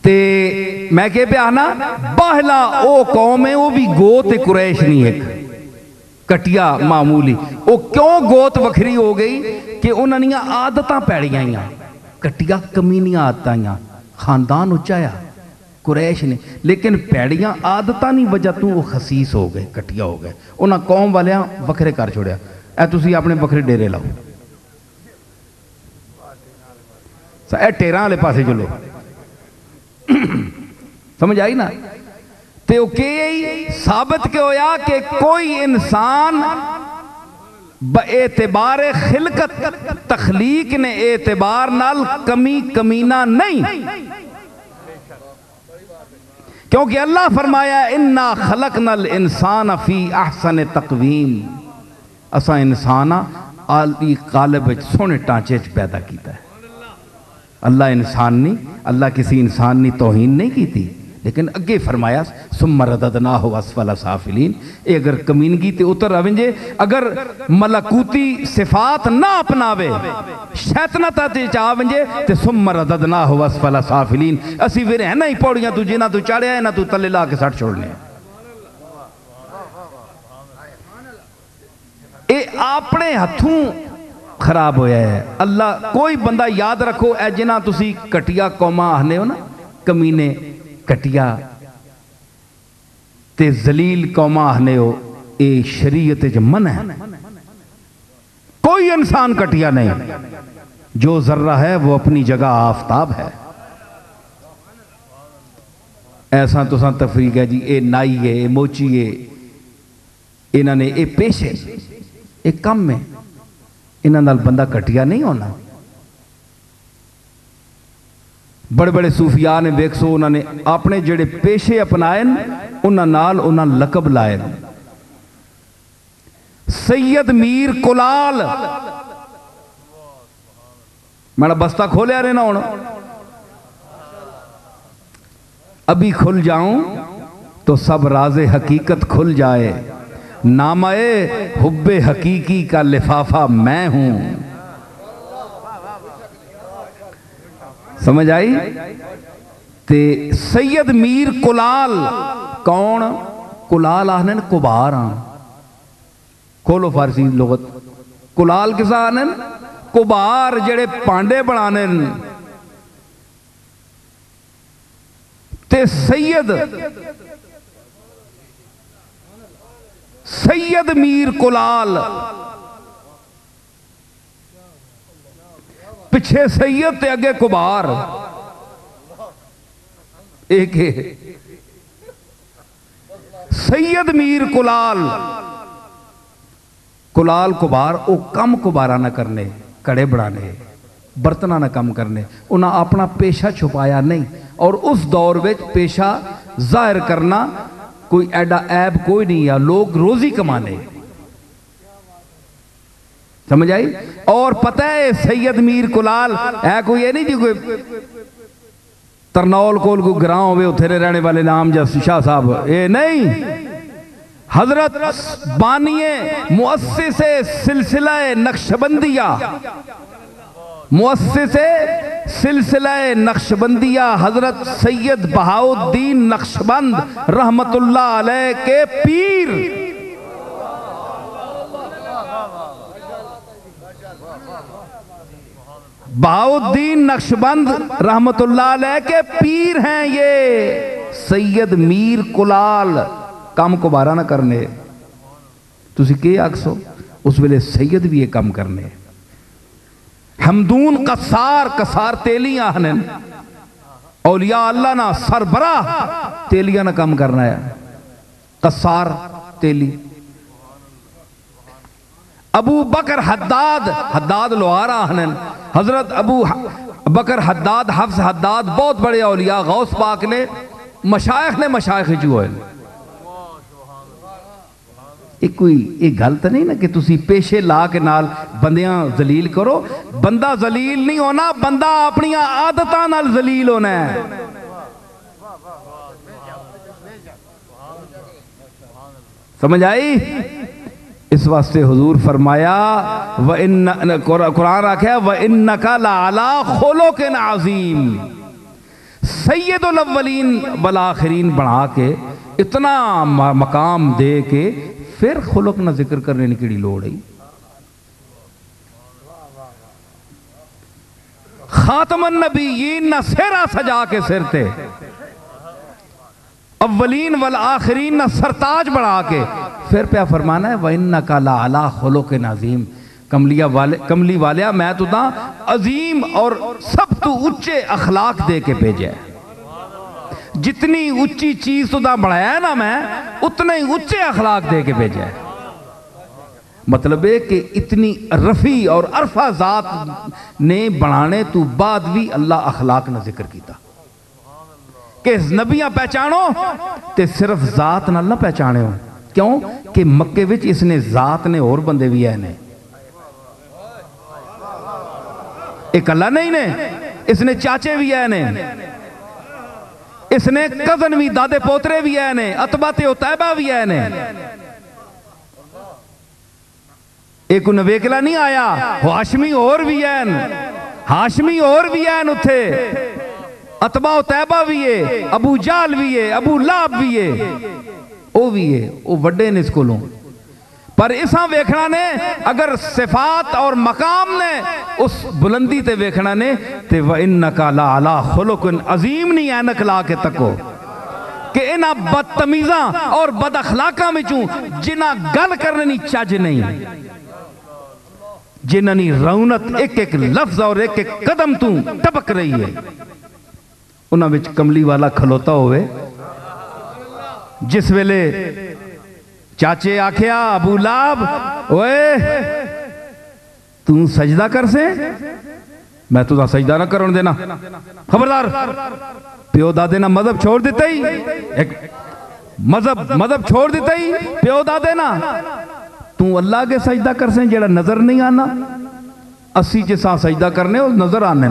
ते मैं कह पिया ना बाहला ओ कौम है वो भी गोत कुरैश नहीं एक कटिया मामूली वो क्यों गोत वखरी हो गई कि उन्होंने आदत पैड़ियां कटिया कमीनियां आदत खानदान उच्चाया कुरैश ने लेकिन पैड़ियां आदत नहीं वजह तू वो खसीस हो गए कटिया हो गए उन्हें कौम वाले वखरे कर छोड़िया ए तुसी अपने वखरे डेरे लाओ ए टेरा वाले पासे चलो समझ आई ना तो साबित क्यों होया कि कोई इंसान एतबार खिलकत तखलीक ने एतबार नाल कमी कमीना नहीं क्योंकि अल्लाह फरमाया इन्ना खलकनल इंसान फी अहसन तकवीम असा इंसान आली कालिब सोने ढांचे पैदा किया है। अल्लाह इंसान नहीं अल्लाह किसी इंसान ने तौहीन नहीं की थी लेकिन अगे फरमाया सुम्मा रददनाहु अस्फला साफिलीन अगर कमीनगी ते उतर रवेंजे अगर मलकूती सिफात ना अपनावे शैतानता ते चावेंजे ते सुम्मा रददनाहु अस्फला साफिलीन असी फिर है ना ही पौड़ियां तू जिना तू चढ़िया है ना तू तले ला के सट छोड़ने ए अपने हथों खराब होया है। अल्लाह कोई बंदा याद रखो ए जिना तुसी कटिया कौमा आखने हो ना कमीने कटिया ते जलील कौमा आखने हो ये शरीयत च मन है कोई इंसान कटिया नहीं जो जर्रा है वो अपनी जगह आफताब है। ऐसा तुसा तफरीक है जी ये नाई है ये मोची है इन्होंने ये पेशे एक कम है इन्हां नाल बंदा कटिया नहीं होना। बड़े बड़े सूफिया ने वेख सो उन्होंने अपने जेड़े पेशे अपनाए उन्होंने लकब लाए। सैयद मीर कुलाल मैं बस्ता खोलिया रहना हूं अभी खुल जाऊं तो सब राज़े हकीकत खुल जाए नामाए हुब्बे हकीकी का लिफाफा मैं हूं। समझ आई। ते सैयद मीर कुलाल कौन कुलाल आखने कुबार खोलो फारसी लोगत कुलाल किस आखने कुबार जेड़े पांडे बनाने ते सैयद मीर कुलाल पिछे सैयद ते अगे कुबार एक सैयद मीर कुलाल कुलाल कुबार वो कम कुबारा ना करने कड़े बनाने बर्तना ना कम करने उन्हें अपना पेशा छुपाया नहीं और उस दौर में पेशा जाहिर करना कोई एडा ऐब कोई नहीं है लोग रोजी कमाने। समझ आई। और पता है सैयद मीर कुलाल है कोई ये नहीं जी कोई तरनौल कोल कोई ग्रां हो उथेरे रहने वाले नाम जैसे शाह साहब ये नहीं हजरत बानिए मुअस्सिसे सिलसिला नक्शबंदिया मुअस्सिसे सिलसिला नक्शबंदिया हजरत सैयद बहाउद्दीन नक्शबंद रहमतुल्लाह अलैह के पीर बहाउद्दीन नक्शबंद रहमतुल्लाह अलैह के पीर हैं ये सैयद मीर कुलाल। काम को बारा ना करने तुसी के आखसो उस वेले सैयद भी ये काम करने। हमदून कसार कसार तेली आखने औलिया अल्लाह ना सरबराह तेलिया ना काम करना है कसार तेली। अबू बकर हद्दाद हद्दाद लोहारा आखने हजरत अबू बकर हद्दाद हफ्स हद्दाद बहुत बड़े औलिया गौस पाक ने मशाइख जो है कोई ये गल तो नहीं ना कि तुसी पेशे ला के नाल बंदियां जलील करो। बंदा जलील नहीं होना बंदा अपनी आदतां नाल जलील होना है। समझ आई। इस वास्ते हुजूर फरमाया व इन कुरान आख्या व इन्नका लअला खुलुकिन अज़ीम सैयदुल अव्वलीन वल आखिरीन बना के इतना मकाम दे के फिर खुलक ना जिक्र करने की लोड़ है। खातमन नबीयीन ना सेरा सजा के सिर थे, अव्वलीन वल आखिरीन ना सरताज बढ़ा के फिर क्या फरमाना है, व इन्नका लअला खुलुक़िन अज़ीम। कमली वालिया मैं तुदा अजीम और सब तू उच्चे अखलाक दे के भेजा है। जितनी ऊंची चीज तुदा बढ़ाया है ना मैं, उतने ही ऊंचे अखलाक दे के भेजा है। मतलब है कि इतनी रफी और अरफा जात ने बनाने तू बाद भी अल्लाह अखलाक ना जिक्र किया कि नबियां पहचानो ते सिर्फ जात नाल ना पहचाने हो। क्यों कि मक्के विच इसने जात ने और बंदे भी है ने, एक अल्लाह नहीं ने, इसने चाचे भी है ने, इसने कजन भी दादे पोतरे भी है ने, अतबा ते उतैबा भी है ने। एक नवेकला नहीं आया, हाशमी और भी है, हाशमी और भी है उथे, अतबा उतैबा भी है, अबू जाल भी है, अबू लाब भी है, वो भी है, वो वड्डे ने इसको लो। पर इसा वेखना ने अगर सिफात और मकाम ने उस बुलंदी ते वेखना ने ते व इन्नका लअला खुलुक़िन अज़ीम नहीं ऐनक ला के तको कि इन्हां बदतमीज़ा और बद अखलाका विचों जिन्हां गल करने नी चज नहीं, जिन्हां नी रौनक एक एक लफ्ज और एक एक कदम तू टपक रही है, उन्हां विच कमली वाला खलोता होवे। जिस वेले चाचे आख्या अबू लाब ओए तू सजदा कर से, मैं तुझा सजदा ना करन देना, खबरदार। प्यो दादे ना मजहब छोड़ देते ही, एक मजहब छोड़ देते ही प्यो दादे ना, तू अल्लाह के सजदा कर से जेड़ा नजर नहीं आना, अस्सी जिसा सजदा करने वो नजर आने,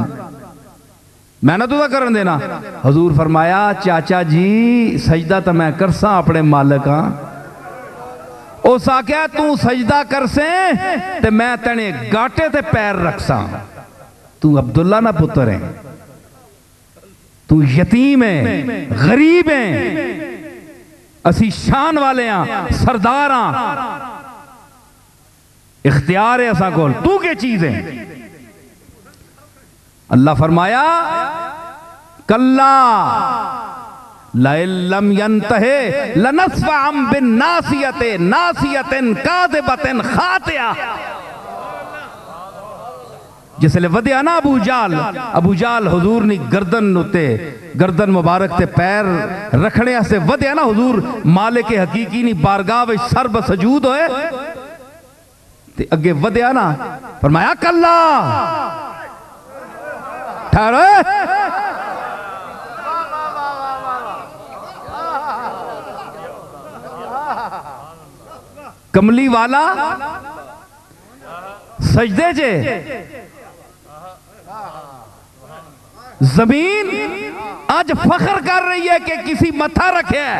मैं ना तुझा करन देना। हजूर फरमाया चाचा जी सजदा तो मैं करसा अपने मालिक हाँ। उस आख्या तू सजदा कर से ते मैं तेने गाटे ते पैर रखसा, तू अब्दुल्ला ना पुत्र है, तू यतीम है, गरीब है, असी शान वाले हाँ, सरदार हाँ, इख्तियार है असा कोल, तू के चीज है। अल्लाह फरमाया कल्ला लम यंतहे लनस्फअम बिन्नासियते नासियतिन काज़िबतिन खातिया। जिसले वधिया ना अबू जाल हुजूर नी गर्दन उते, गर्दन मुबारक ते पैर रखने से वधिया ना हुजूर मालिक हकीकी नी बारगाह विच सर बसजूद होए ते अगे वधिया ना, फरमाया कल्ला ठहरो, कमली वाला सजदे चे, जमीन आज फख्र कर रही है कि किसी मथा रखे है।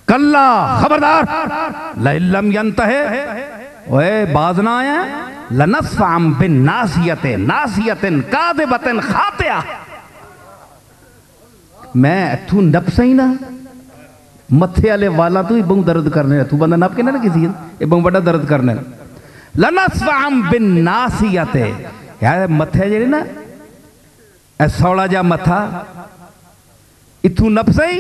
कल्ला खबरदार लम यंतहे, ओए बाज ना आया, लनस्फअम बिन्नासियते नासियतिन काज़िबतिन खातिया। मैं तू नप सही ना मथे वाले वाला तू बहुत दर्द करने, तू बंदा नप के ना किसी बहुत बड़ा दर्द करने। लनस्फअम बिन्नासियते, यार मथे जेड़े ना ए सौला जा मथा इथू नप सही।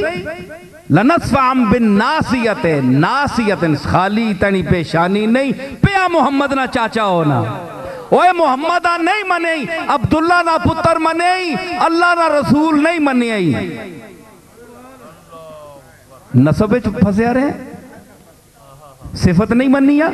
लनस्फअम बिन्नासियते नासियतिन, खाली तनी पेशानी नहीं पिया मोहम्मद ना चाचा होना, ओए मोहम्मद नहीं मने, अब्दुल्ला ना पुत्र मने, अल्लाह ना रसूल नहीं मने, नसब फंसे रहे, सिफत नहीं मनिया।